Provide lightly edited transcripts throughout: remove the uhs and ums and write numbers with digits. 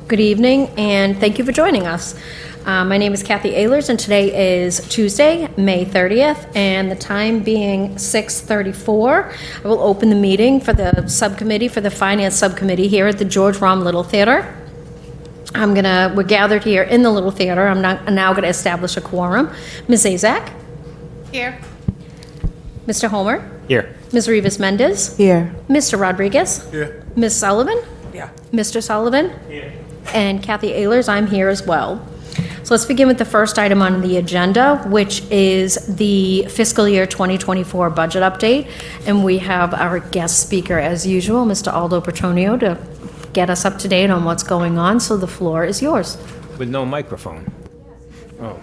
Good evening, and thank you for joining us. My name is Kathy Ehlers, and today is Tuesday, May 30th, and the time being 6:34. I will open the meeting for the subcommittee, for the Finance Subcommittee here at the George Romm Little Theater. We're gathered here in the Little Theater. I'm now going to establish a quorum. Ms. Azak? Here. Mr. Homer? Here. Ms. Rivas-Mendez? Here. Mr. Rodriguez? Here. Ms. Sullivan? Yeah. Mr. Sullivan? Here. And Kathy Ehlers, I'm here as well. So let's begin with the first item on the agenda, which is the fiscal year 2024 budget update. And we have our guest speaker, as usual, Mr. Aldo Petronio, to get us up to date on what's going on. So the floor is yours. With no microphone. Oh.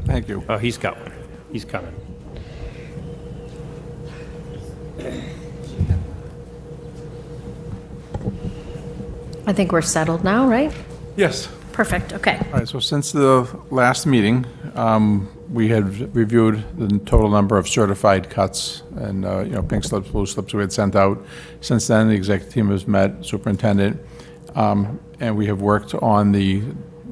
Thank you. Oh, he's got one. He's coming. I think we're settled now, right? Yes. Perfect, okay. All right, so since the last meeting, we had reviewed the total number of certified cuts and, pink slips, blue slips we had sent out. Since then, the executive team has met, superintendent, and we have worked on the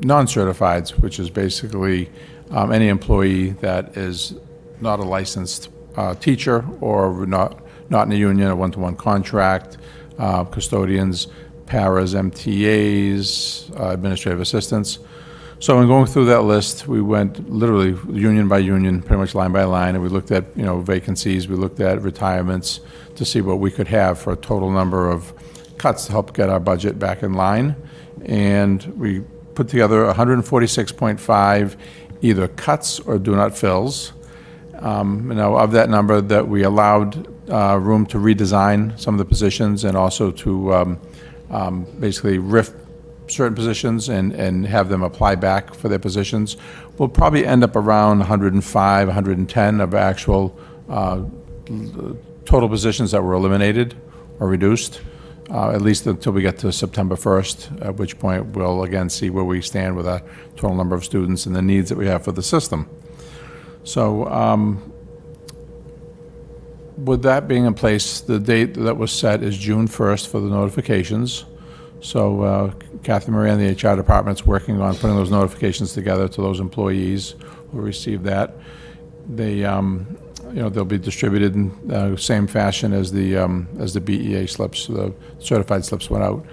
non-certifieds, which is basically any employee that is not a licensed teacher or not in a union, a one-to-one contract, custodians, paras, MTAs, administrative assistants. So in going through that list, we went literally union by union, pretty much line by line, and we looked at, vacancies, we looked at retirements to see what we could have for a total number of cuts to help get our budget back in line. And we put together 146.5 either cuts or do not fills. Now, of that number, that we allowed room to redesign some of the positions and also to basically riff certain positions and have them apply back for their positions. We'll probably end up around 105, 110 of actual total positions that were eliminated or reduced, at least until we get to September 1st, at which point we'll again see where we stand with our total number of students and the needs that we have for the system. So with that being in place, the date that was set is June 1st for the notifications. So Kathy Marie and the HR department's working on putting those notifications together to those employees who receive that. They, they'll be distributed in the same fashion as the BEA slips, the certified slips went out.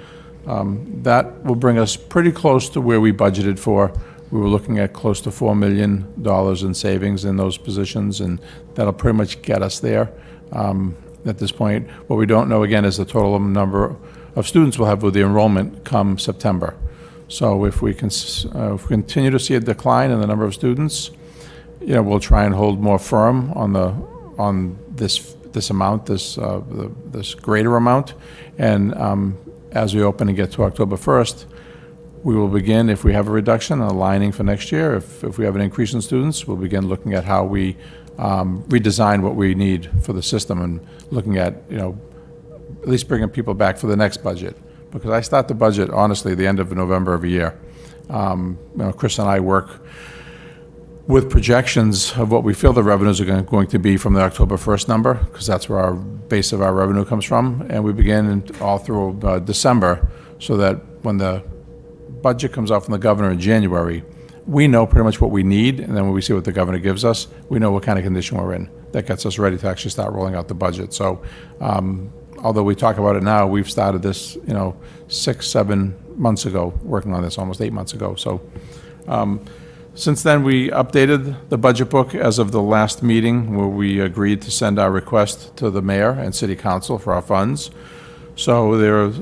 That will bring us pretty close to where we budgeted for. We were looking at close to $4 million in savings in those positions, and that'll pretty much get us there. At this point, what we don't know again is the total number of students we'll have with the enrollment come September. So if we can if we continue to see a decline in the number of students, we'll try and hold more firm on this amount, this greater amount, and as we open and get to October 1st, we will begin, if we have a reduction, aligning for next year. If we have an increase in students, we'll begin looking at how we redesign what we need for the system and looking at, at least bringing people back for the next budget. Because I start the budget, honestly, the end of November every year. Chris and I work with projections of what we feel the revenues are going to be from the October 1st number, because that's where our base of our revenue comes from. And we begin all through December, so that when the budget comes out from the governor in January, we know pretty much what we need, and then when we see what the governor gives us, we know what kind of condition we're in. That gets us ready to actually start rolling out the budget. So although we talk about it now, we've started this 6-7 months ago, working on this almost 8 months ago. So since then, we updated the budget book as of the last meeting, where we agreed to send our request to the mayor and city council for our funds. So there,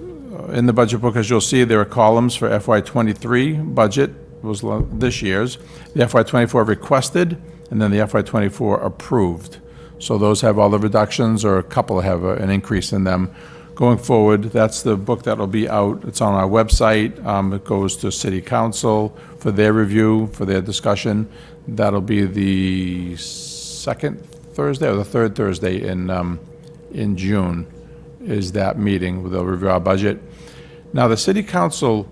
in the budget book, as you'll see, there are columns for FY23 budget, was this year's, the FY24 requested, and then the FY24 approved. So those have all the reductions, or a couple have an increase in them. Going forward, that's the book that'll be out. It's on our website. It goes to City Council for their review, for their discussion. That'll be the second Thursday or the third Thursday in June is that meeting where they'll review our budget. Now, the City Council,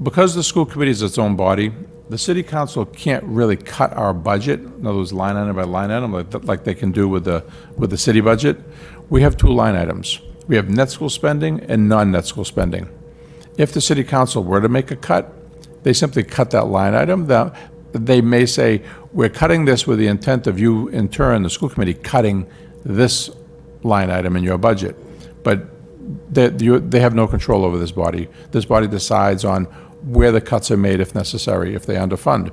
because the school committee is its own body, the city council can't really cut our budget, in other words, line item by line item, like they can do with the city budget. We have two line items. We have net school spending and non-net school spending. If the city council were to make a cut, they simply cut that line item. They may say, we're cutting this with the intent of you, in turn, the school committee, cutting this line item in your budget. But they have no control over this body. This body decides on where the cuts are made if necessary, if they underfund.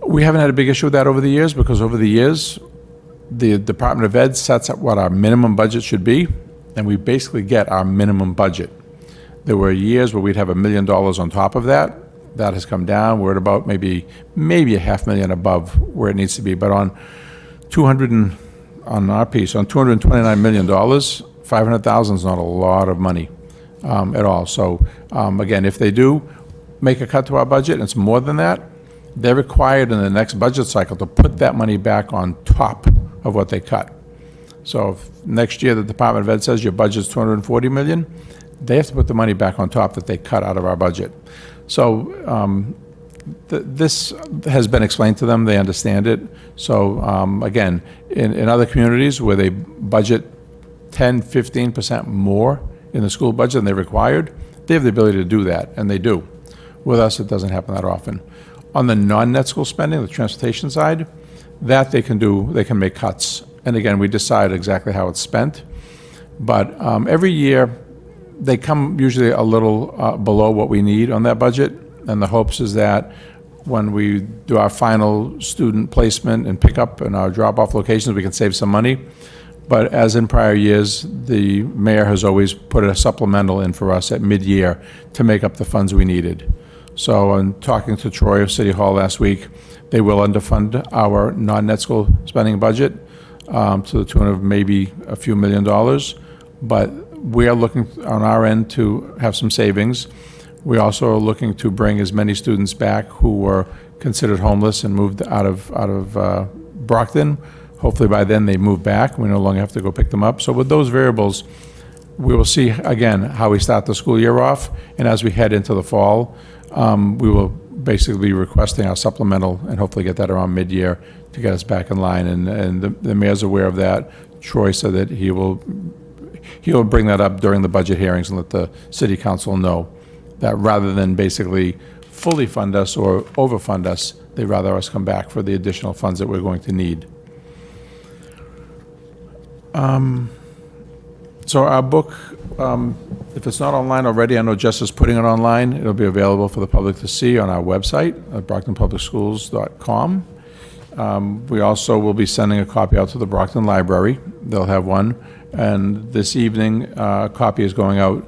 We haven't had a big issue with that over the years, because over the years, the Department of Ed sets up what our minimum budget should be, and we basically get our minimum budget. There were years where we'd have $1 million on top of that. That has come down. We're at about maybe $500,000 above where it needs to be. But on our piece, on $229 million, $500,000 is not a lot of money at all. So again, if they do make a cut to our budget, and it's more than that, they're required in the next budget cycle to put that money back on top of what they cut. So if next year the Department of Ed says your budget's $240 million, they have to put the money back on top that they cut out of our budget. So this has been explained to them. They understand it. So again, in other communities where they budget 10, 15% more in the school budget than they're required, they have the ability to do that, and they do. With us, it doesn't happen that often. On the non-net school spending, the transportation side, that they can do, they can make cuts. And again, we decide exactly how it's spent. But every year, they come usually a little below what we need on that budget. And the hopes is that when we do our final student placement and pickup and our drop-off locations, we can save some money. But as in prior years, the mayor has always put a supplemental in for us at mid-year to make up the funds we needed. So in talking to Troy of City Hall last week, they will underfund our non-net school spending budget to the tune of maybe a few $1 million. But we are looking on our end to have some savings. We also are looking to bring as many students back who were considered homeless and moved out of Brockton. Hopefully by then they move back. We no longer have to go pick them up. So with those variables, we will see again how we start the school year off. And as we head into the fall, we will basically be requesting our supplemental and hopefully get that around mid-year to get us back in line. And the mayor's aware of that. Troy said that he'll bring that up during the budget hearings and let the city council know that rather than basically fully fund us or overfund us, they'd rather us come back for the additional funds that we're going to need. So our book, if it's not online already, I know Jess is putting it online. It'll be available for the public to see on our website at brocktonpublicschools.com. We also will be sending a copy out to the Brockton Library. They'll have one. And this evening, a copy is going out.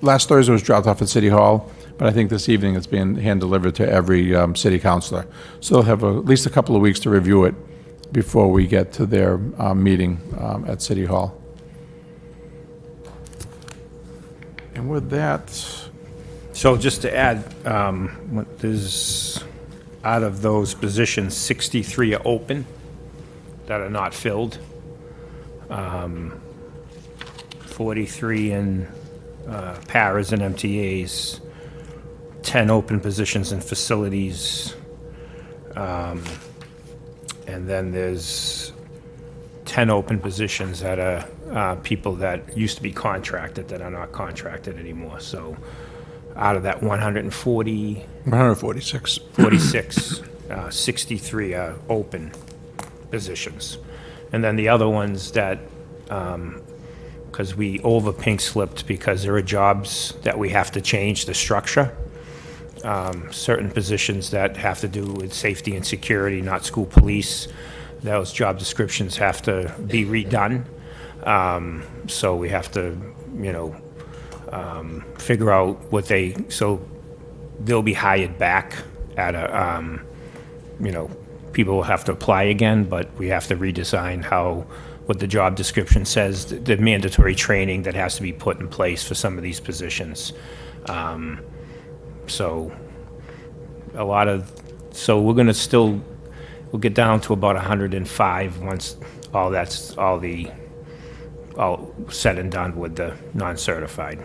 Last Thursday was dropped off at City Hall, but I think this evening it's being hand-delivered to every city councilor. So they'll have at least a couple of weeks to review it before we get to their meeting at City Hall. And with that, So just to add, there's, out of those positions, 63 are open that are not filled. 43 in paras and MTAs, 10 open positions in facilities, and then there's 10 open positions that are people that used to be contracted that are not contracted anymore. So out of that 146. 46, 63 are open positions. And then the other ones that, because we over pink slipped because there are jobs that we have to change the structure. Certain positions that have to do with safety and security, not school police, those job descriptions have to be redone. So we have to, figure out what so they'll be hired back at a, people will have to apply again, but we have to redesign what the job description says, the mandatory training that has to be put in place for some of these positions. So we're going to we'll get down to about 105 once all said and done with the non-certified.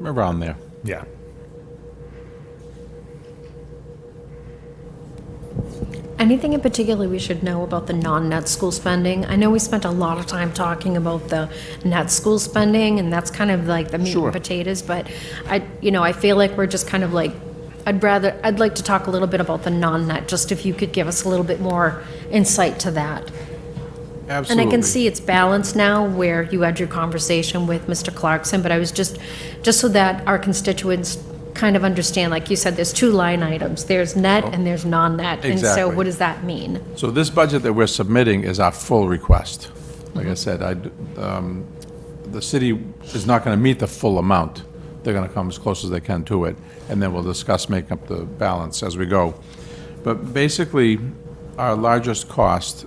Around there. Yeah. Anything in particular we should know about the non-net school spending? I know we spent a lot of time talking about the net school spending, and that's kind of like the meat Sure. and potatoes, but I feel like we're just kind of like, I'd like to talk a little bit about the non-net, just if you could give us a little bit more insight to that. Absolutely. And I can see it's balanced now where you had your conversation with Mr. Clarkson, but I was just so that our constituents kind of understand, like you said, there's two line items. There's net and there's non-net. And so Exactly. what does that mean? So this budget that we're submitting is our full request. Like I said, the city is not going to meet the full amount. They're going to come as close as they can to it, and then we'll discuss making up the balance as we go. But basically, our largest cost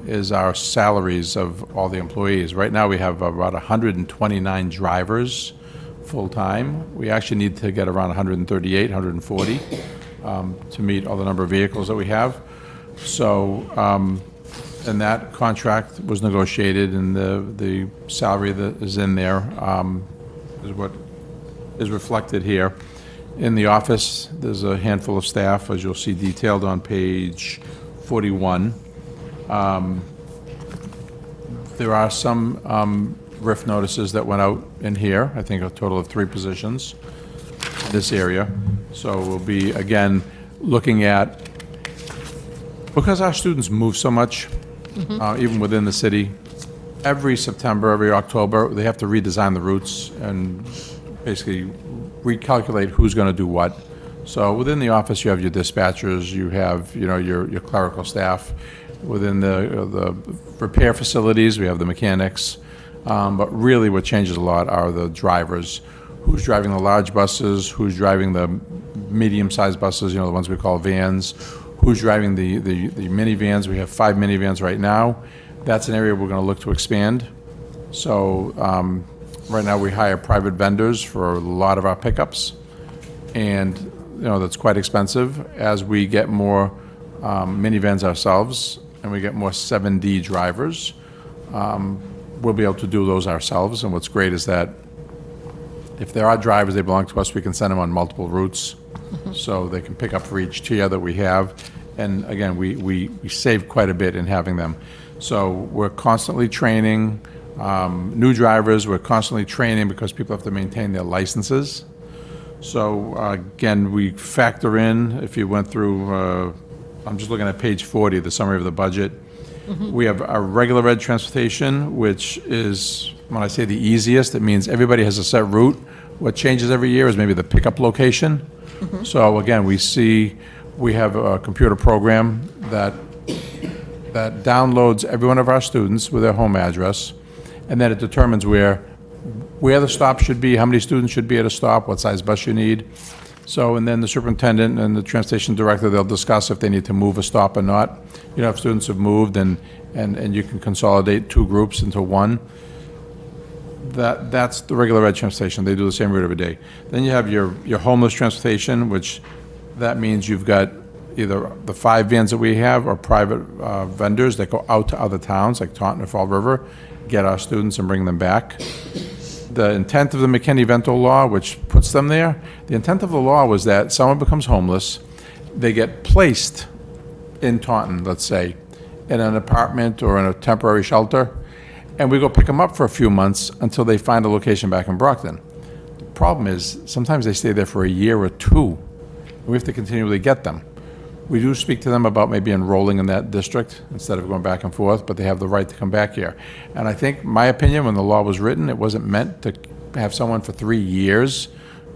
is our salaries of all the employees. Right now, we have about 129 drivers full-time. We actually need to get around 138, 140 to meet all the number of vehicles that we have. So, and that contract was negotiated, and the salary that is in there is what is reflected here. In the office, there's a handful of staff, as you'll see detailed on page 41. There are some RIF notices that went out in here, I think a total of 3 positions in this area. So we'll be, again, looking at, because our students move so much, even within the city, every September, every October, they have to redesign the routes and basically recalculate who's going to do what. So within the office, you have your dispatchers, you have, your clerical staff. Within the repair facilities, we have the mechanics. But really what changes a lot are the drivers. Who's driving the large buses, who's driving the medium-sized buses, the ones we call vans, who's driving the minivans. We have 5 minivans right now. That's an area we're going to look to expand. So right now we hire private vendors for a lot of our pickups, and that's quite expensive. As we get more minivans ourselves and we get more 7D drivers, we'll be able to do those ourselves. And what's great is that if there are drivers, they belong to us, we can send them on multiple routes, so they can pick up for each tier that we have. And again, we save quite a bit in having them. So we're constantly training new drivers. We're constantly training because people have to maintain their licenses. So again, we factor in, if you went through, I'm just looking at page 40, the summary of the budget. We have our regular ed transportation, which is, when I say the easiest, it means everybody has a set route. What changes every year is maybe the pickup location. So again, we have a computer program that downloads every one of our students with their home address, and then it determines where the stop should be, how many students should be at a stop, what size bus you need. So, and then the superintendent and the transportation director, they'll discuss if they need to move a stop or not. If students have moved and you can consolidate 2 groups into one. That's the regular ed transportation. They do the same route every day. Then you have your homeless transportation, which that means you've got either the 5 vans that we have or private vendors that go out to other towns like Taunton or Fall River, get our students and bring them back. The intent of the McKinney-Vento law, which puts them there, the intent of the law was that someone becomes homeless, they get placed in Taunton, let's say, in an apartment or in a temporary shelter, and we go pick them up for a few months until they find a location back in Brockton. The problem is, sometimes they stay there for a year or 2, and we have to continually get them. We do speak to them about maybe enrolling in that district instead of going back and forth, but they have the right to come back here. And I think, my opinion, when the law was written, it wasn't meant to have someone for 3 years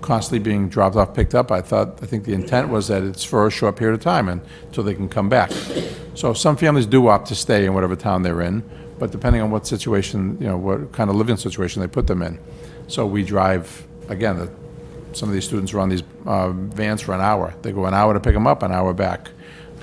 constantly being dropped off, picked up. I think the intent was that it's for a short period of time until they can come back. So some families do opt to stay in whatever town they're in, but depending on what situation, what kind of living situation they put them in. So we drive, again, some of these students are on these vans for an hour. They go an hour to pick them up, an hour back.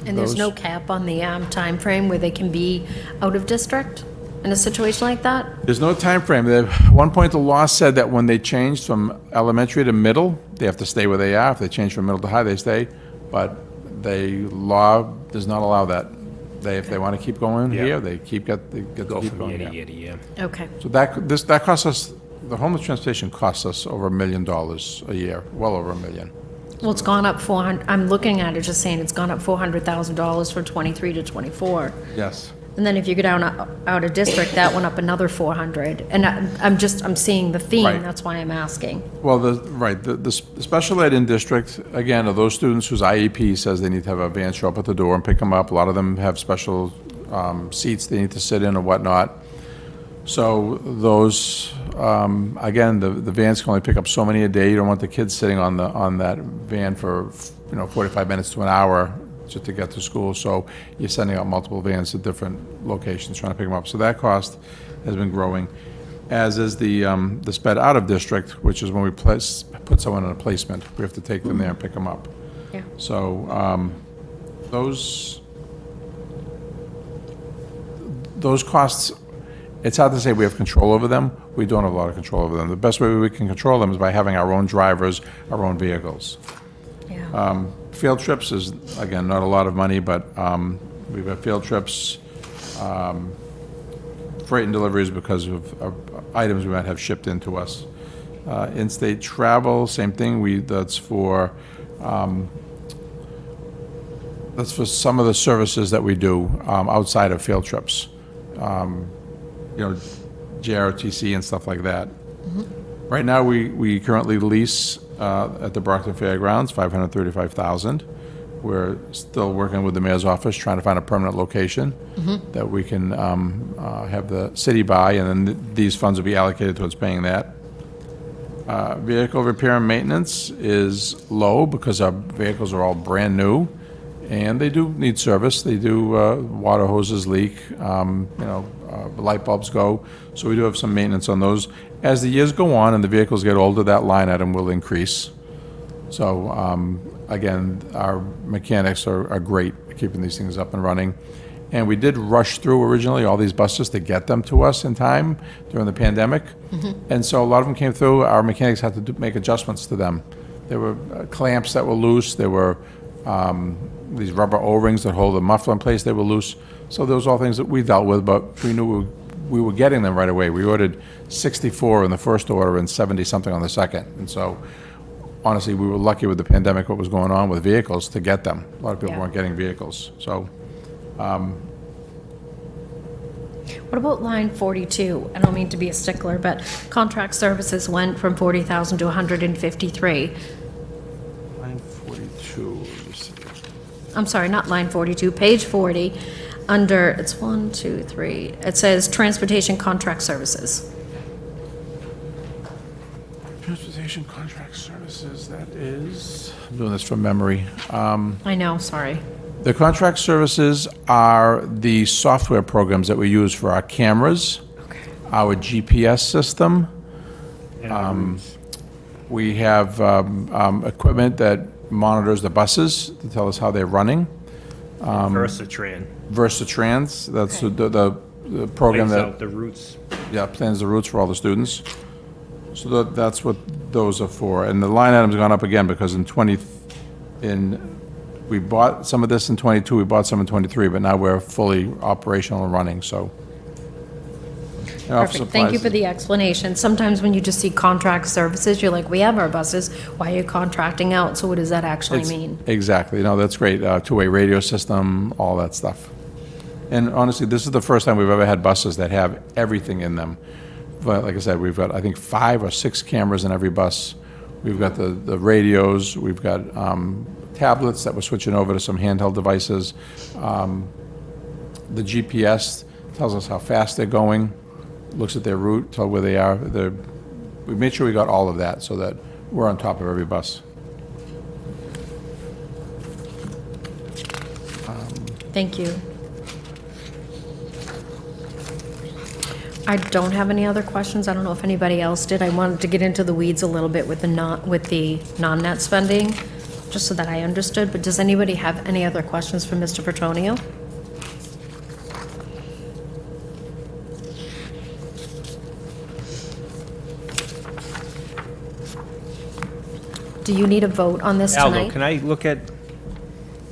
And there's no cap on the time frame where they can be out of district in a situation like that? There's no time frame. At one point, the law said that when they changed from elementary to middle, they have to stay where they are. If they change from middle to high, they stay. But the law does not allow that. If they want to keep going here, they get to keep going year here. to year to year. Okay. So that costs us, the homeless transportation costs us over $1 million a year, well over $1 million. Well, it's gone up 400, I'm looking at it, just saying it's gone up $400,000 from 23 to 24. Yes. And then if you go down out of district, that went up another 400. And I'm seeing the theme, Right. that's why I'm asking. Well, the special ed in district, again, are those students whose IEP says they need to have a van show up at the door and pick them up. A lot of them have special seats they need to sit in or whatnot. So those, again, the vans can only pick up so many a day. You don't want the kids sitting on that van for, 45 minutes to an hour just to get to school. So you're sending out multiple vans to different locations trying to pick them up. So that cost has been growing, as is the sped out of district, which is when we put someone in a placement. We have to take them there and pick them up. Yeah. So those costs, it's hard to say we have control over them. We don't have a lot of control over them. The best way we can control them is by having our own drivers, our own vehicles. Yeah. Field trips is, again, not a lot of money, but we've got field trips, freight and deliveries because of items we might have shipped into us. In-state travel, same thing. That's for some of the services that we do outside of field trips. JROTC and stuff like that. Mm-hmm. Right now, we currently lease at the Brockton Fairgrounds, $535,000. We're still working with the mayor's office, trying to find a permanent location that we can have the city buy, and then these funds will be allocated towards paying that. Vehicle repair and maintenance is low because our vehicles are all brand new, and they do need service. They do, water hoses leak, light bulbs go, so we do have some maintenance on those. As the years go on and the vehicles get older, that line item will increase. So, again, our mechanics are great at keeping these things up and running. And we did rush through originally all these buses to get them to us in time during the pandemic. And so a lot of them came through. Our mechanics had to make adjustments to them. There were clamps that were loose. There were these rubber O-rings that hold the muffler in place. They were loose. So those are all things that we dealt with, but we knew we were getting them right away. We ordered 64 in the first order and 70-something on the second. And so, honestly, we were lucky with the pandemic, what was going on with vehicles, to get them. A lot of people weren't getting vehicles. So, What about line 42? I don't mean to be a stickler, but contract services went from 40,000 to 153. line 42, let me see. I'm sorry, not line 42, page 40, under, it's 1, 2, 3, it says transportation contract services. Transportation contract services, that is, I'm doing this from memory. I know, sorry. The contract services are the software programs that we use for our cameras, our GPS system. We have equipment that monitors the buses to tell us how they're running. Versatran. Versatrans, that's the program Lays that out the routes. plans the routes for all the students. So that's what those are for. And the line item's gone up again because we bought some of this in 22, we bought some in 23, but now we're fully operational and running, so. And office Perfect, thank you supplies- for the explanation. Sometimes when you just see contract services, you're like, we have our buses, why are you contracting out? So what does that actually mean? Exactly, no, that's great. Two-way radio system, all that stuff. And honestly, this is the first time we've ever had buses that have everything in them. But like I said, we've got, I think, 5 or 6 cameras in every bus. We've got the radios, we've got tablets that we're switching over to some handheld devices. The GPS tells us how fast they're going, looks at their route, tell where they are. We made sure we got all of that so that we're on top of every bus. Thank you. I don't have any other questions. I don't know if anybody else did. I wanted to get into the weeds a little bit with the non-net spending, just so that I understood, but does anybody have any other questions for Mr. Petronio? Do you need a vote on this Aldo, tonight? can I look at,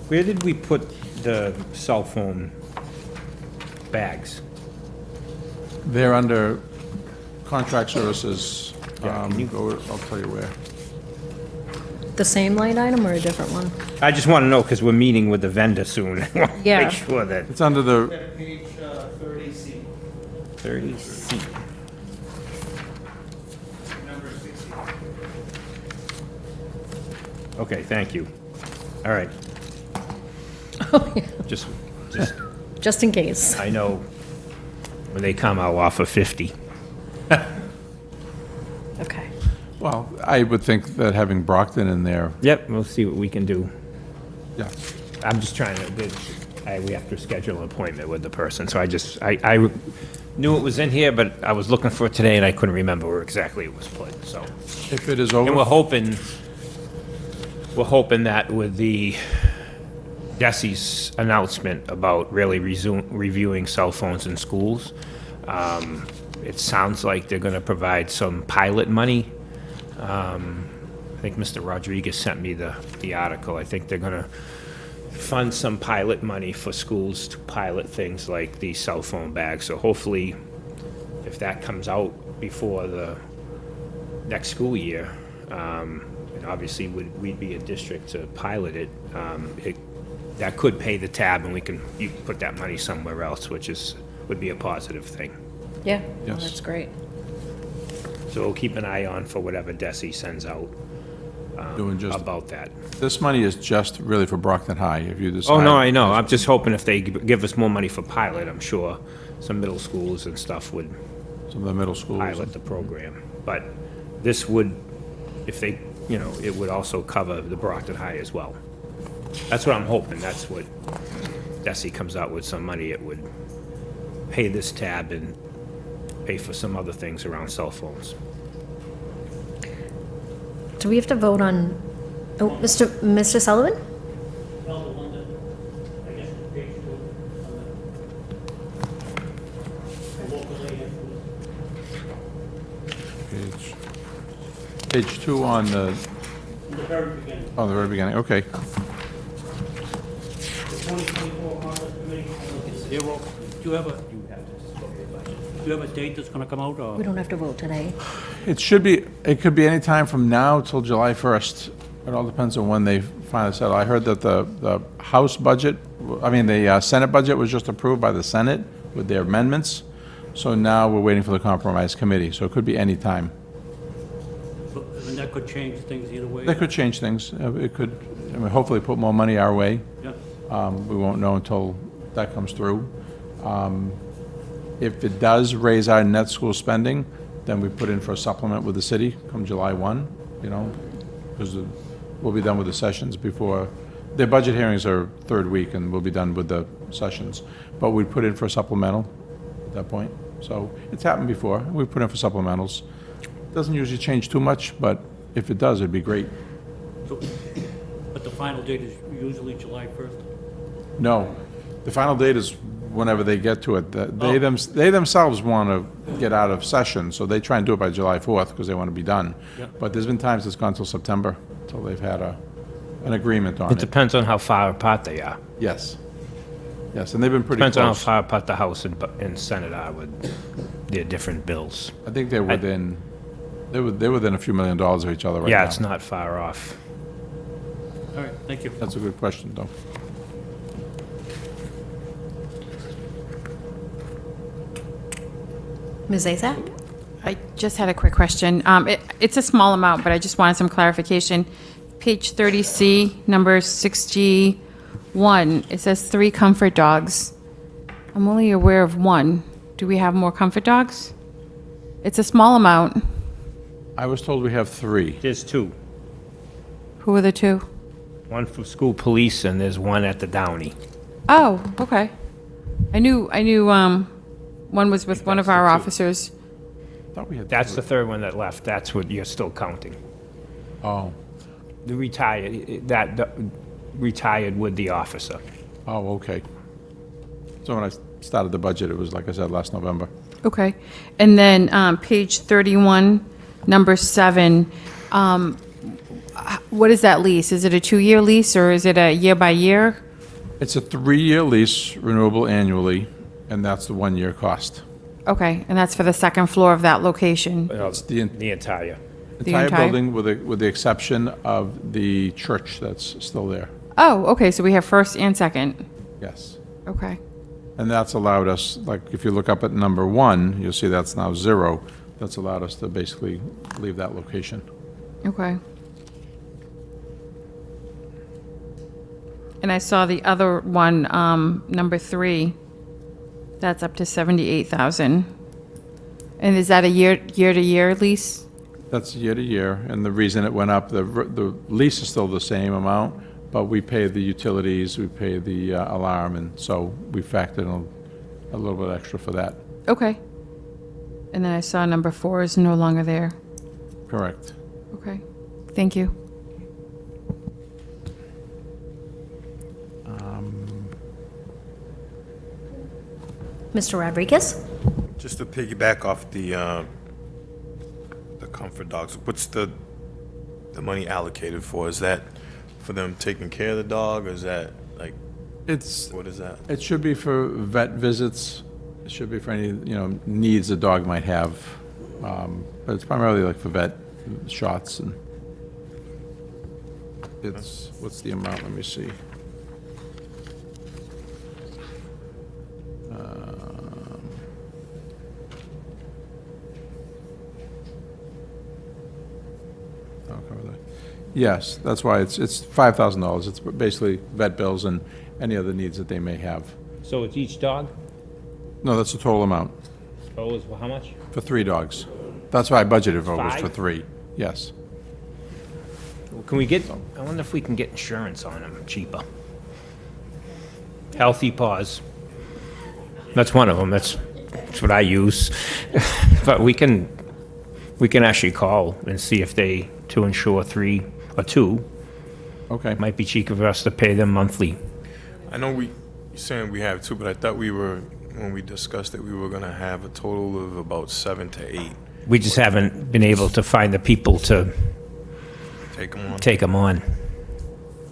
where did we put the cell phone bags? They're under contract services. Yeah, can you- I'll tell you where. the same line item or a different one? I just want to know, because we're meeting with the vendor soon. I want to Yeah. make sure that It's under the, Page 30C, 30C. number 60. Okay, thank you. All right. Oh, yeah. Just, Just in case. I know when they come, I'll offer 50. Okay. well, I would think that having Brockton in there, Yep, we'll see what we can do. yeah. I'm just trying to, we have to schedule an appointment with the person, so I knew it was in here, but I was looking for it today and I couldn't remember where exactly it was put, so. If it is And we're over, hoping that with the DESI's announcement about really reviewing cell phones in schools, it sounds like they're gonna provide some pilot money. I think Mr. Rodriguez sent me the article. I think they're gonna fund some pilot money for schools to pilot things like these cell phone bags. So hopefully, if that comes out before the next school year, and obviously we'd be a district to pilot it, that could pay the tab and you can put that money somewhere else, which would be a positive thing. Yeah, well, Yes. that's great. So we'll keep an eye on for whatever DESI sends out doing just, about that. this money is just really for Brockton High, if you decide. Oh, no, I know. I'm just hoping if they give us more money for pilot, I'm sure some middle schools and stuff would Some of the middle schools. pilot the program. But this would, if they, it would also cover the Brockton High as well. That's what I'm hoping. That's what DESI comes out with some money. It would pay this tab and pay for some other things around cell phones. Do we have to vote on, Mr. Sullivan? Well, the one that, I guess, page 2 on the local aid influence, Page 2 on the, in the very beginning, on the very beginning, okay. the 2024 Congress Committee, zero. Do you have a date that's gonna come out, or? We don't have to vote today. It could be any time from now till July 1st. It all depends on when they finally settle. I heard that the House budget, the Senate budget was just approved by the Senate with their amendments. So now we're waiting for the Compromise Committee, so it could be any time. And that could change things either way? That could change things. It could, hopefully put more money our way. Yeah. We won't know until that comes through. If it does raise our net school spending, then we put in for a supplement with the city come July 1, because we'll be done with the sessions before, their budget hearings are third week, and we'll be done with the sessions. But we put in for a supplemental at that point. So it's happened before. We put in for supplementals. Doesn't usually change too much, but if it does, it'd be great. So, but the final date is usually July 1st? No, the final date is whenever they get to it. They Oh. they themselves want to get out of session, so they try and do it by July 4th because they want to be done. Yeah. But there's been times it's gone till September, till they've had an agreement on It it. depends on how far apart they are. Yes. Yes, and they've been pretty Depends on how close. far apart the House and Senate are with their different bills. I think they're within, they're within a few $1 million of each other right now. Yeah, it's not far off. All right, thank you. That's a good question, though. Ms. Azak? I just had a quick question. It's a small amount, but I just wanted some clarification. Page 30C, number 61, it says 3 comfort dogs. I'm only aware of 1. Do we have more comfort dogs? It's a small amount. I was told we have 3. There's 2. Who are the 2? One for school police and there's one at the Downey. Oh, okay. I knew, one was with one of that's our the 2. officers. I thought we had That's the 3. third one that left. That's what you're still counting. Oh, The retired with the officer. oh, okay. So when I started the budget, it was, like I said, last November. Okay. And then page 31, number 7, what is that lease? Is it a 2-year lease or is it a year-by-year? It's a 3-year lease, renewable annually, and that's the 1-year cost. Okay, and that's for the second floor of that location? It's the the entire. Entire building with the exception of the church that's still there. Oh, okay, so we have first and second. Yes. Okay. And that's allowed us, like, if you look up at number 1, you'll see that's now 0. That's allowed us to basically leave that location. Okay. And I saw the other one, number 3, that's up to 78,000. And is that a year-to-year lease? That's year to year, and the reason it went up, the lease is still the same amount, but we pay the utilities, we pay the alarm, and so we factored in a little bit extra for that. Okay. And then I saw number 4 is no longer there. Correct. Okay. Thank you. Mr. Rodriguez? Just to piggyback off the comfort dogs, what's the money allocated for? Is that for them taking care of the dog, or is that like, It's, what is that? it should be for vet visits, it should be for any, needs a dog might have, but it's primarily like for vet shots, and it's, what's the amount, let me see. I'll cover that. Yes, that's why it's $5,000. It's basically vet bills and any other needs that they may have. So it's each dog? No, that's the total amount Oh, is how much? for 3 dogs. That's why I budgeted for, was for 5? 3, yes. Can we get, I wonder if we can get insurance on them cheaper. Healthy Paws. That's one of them. That's what I use. But we can actually call and see if they, to insure 3 or 2, Okay. might be cheaper for us to pay them monthly. I know you're saying we have 2, but I thought when we discussed it, we were gonna have a total of about 7 to 8. We just haven't been able to find the people to Take them on.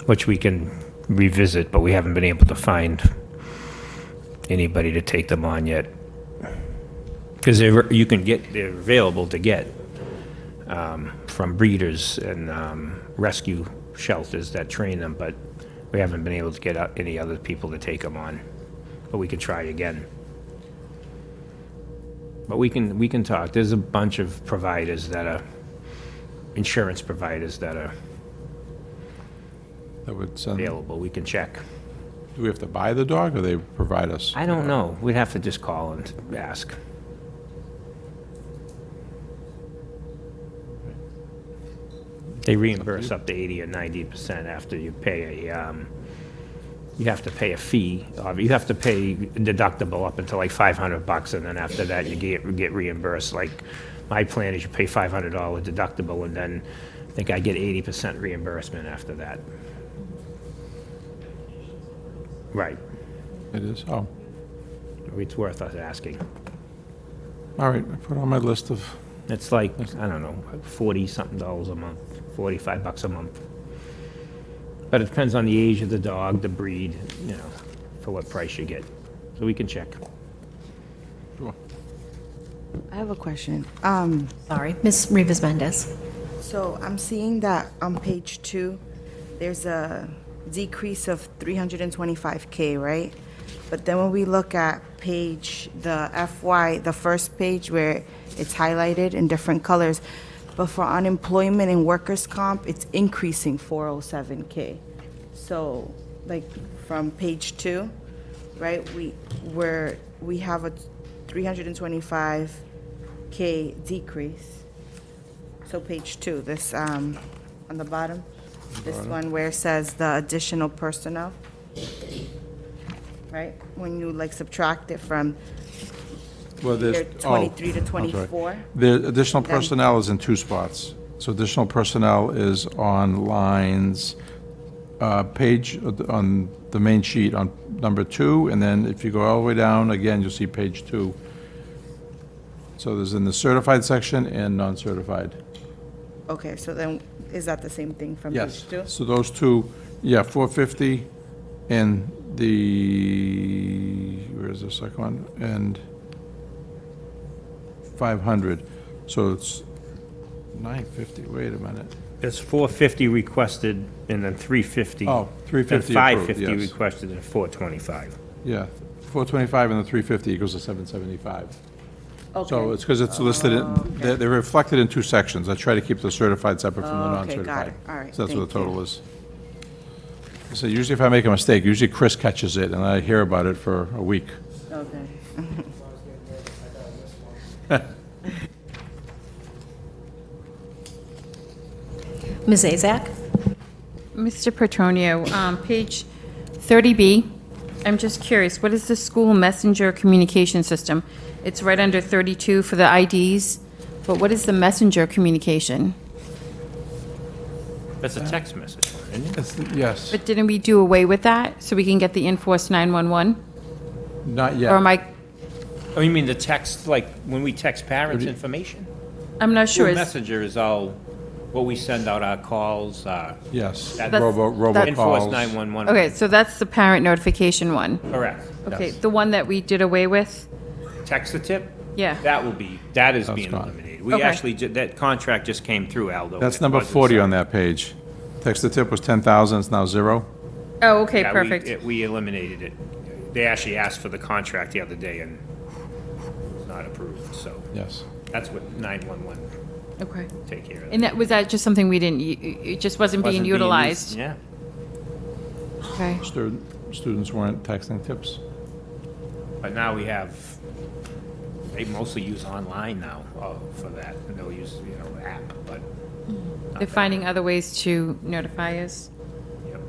which we can revisit, but we haven't been able to find anybody to take them on yet. Because they're available to get from breeders and rescue shelters that train them, but we haven't been able to get any other people to take them on. But we could try again. But we can talk. There's a bunch of providers that are, insurance providers that are That would send, do available. We can check. we have to buy the dog, or they provide us? I don't know. We'd have to just call and ask. They reimburse up to 80 or 90% after you pay you have to pay a fee. You have to pay deductible up until like $500, and then after that you get reimbursed. Like my plan is you pay $500 deductible, and then I think I get 80% reimbursement after that. Right. It is, oh. It's worth us asking. All right, I put it on my list of, It's like, I don't know, $40-something a month, $45 a month. But it depends on the age of the dog, the breed, for what price you get. So we can check. sure. I have a question. Sorry, Ms. Rivas Mendez. So I'm seeing that on page 2, there's a decrease of 325K, right? But then when we look at the first page where it's highlighted in different colors, but for unemployment and workers' comp, it's increasing 407K. So, like, from page 2, right, we have a 325K decrease. So page 2, this, on the bottom, this one where it says the additional personnel, right? When you, like, subtract it from Well, there's, year 23 to I'm sorry. 24. The additional Then- personnel is in 2 spots. So additional personnel is on lines, page, on the main sheet on number 2, and then if you go all the way down, again, you'll see page 2. So there's in the certified section and non-certified. Okay, so then, is that the same thing from Yes. page 2? So those 2, yeah, 450 and where's the second one? And 500. So it's 950, wait a minute. There's 450 requested and then 350. Oh, 350 Then approved, 550 yes. requested and 425. Yeah, 425 and the 350 equals the 775. So Okay. it's because it's listed, they're reflected in two sections. I try to keep the certified separate from the Oh, okay, got non-certified. it. All right, So that's what thank the total you. is. So usually if I make a mistake, usually Chris catches it, and I hear about it for a week. Okay. Ms. Azak? Mr. Petronio, page 30B, I'm just curious, what is the school messenger communication system? It's right under 32 for the IDs, but what is the messenger communication? That's a text message, isn't it? Yes, But didn't we do away with that, so we can get the Enforce 911? not Or yet. am I, Oh, you mean the text, like, when we text parents information? I'm not sure. School Is- Messenger is all, what we send out our calls, Yes, That's- robocalls. Enforce 911. Okay, so that's the parent notification one. Correct. Okay, yes. the one that we did away with? Text the tip? Yeah. That is That's being gone. eliminated. We Okay. actually, that contract just came through, Aldo. That's It number wasn't 40 on signed. that page. Text to tip was 10,000, it's now 0. Oh, okay, Yeah, perfect. we eliminated it. They actually asked for the contract the other day and it was not approved, so Yes. that's what 911 Okay. take care of. And was that just something we didn't, it just wasn't being Wasn't utilized? used. Yeah. Okay. Students weren't texting tips. But now we have, they mostly use online now for that. And they'll use, app, but. not They're that. finding other ways to notify us? Yep.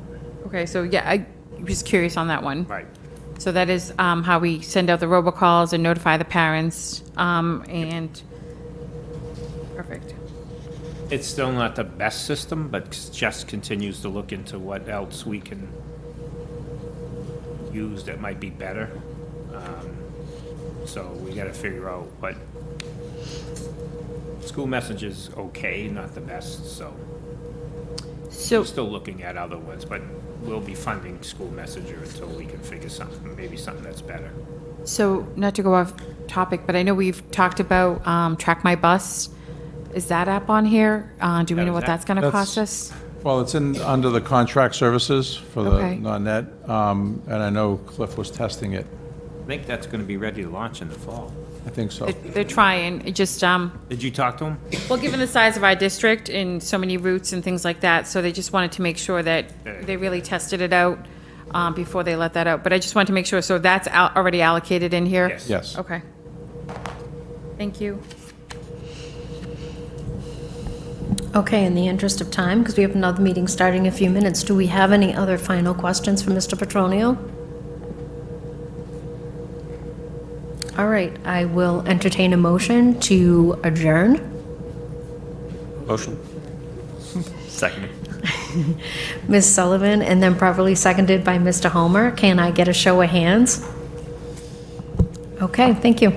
Okay, so yeah, I was curious on that one. Right. So that is how we send out the robocalls and notify the parents, and, perfect. It's still not the best system, but just continues to look into what else we can use that might be better. So we gotta figure out what, school message is okay, not the best, so So, we're still looking at other ones, but we'll be funding school messenger until we can figure something, maybe something that's better. so not to go off topic, but I know we've talked about Track My Bus. Is that app on here? Do we know what that's gonna cost us? Well, it's under the contract services for the Okay. non-net, and I know Cliff was testing it. I think that's gonna be ready to launch in the fall. I think so. They're trying, it just, Did you talk to him? well, given the size of our district and so many routes and things like that, so they just wanted to make sure that they really tested it out before they let that out. But I just wanted to make sure, so that's already allocated in here? Yes. Yes. Okay. Thank you. Okay, in the interest of time, because we have another meeting starting in a few minutes, do we have any other final questions for Mr. Petronio? All right, I will entertain a motion to adjourn. Motion. Second. Ms. Sullivan, and then properly seconded by Mr. Homer. Can I get a show of hands? Okay, thank you.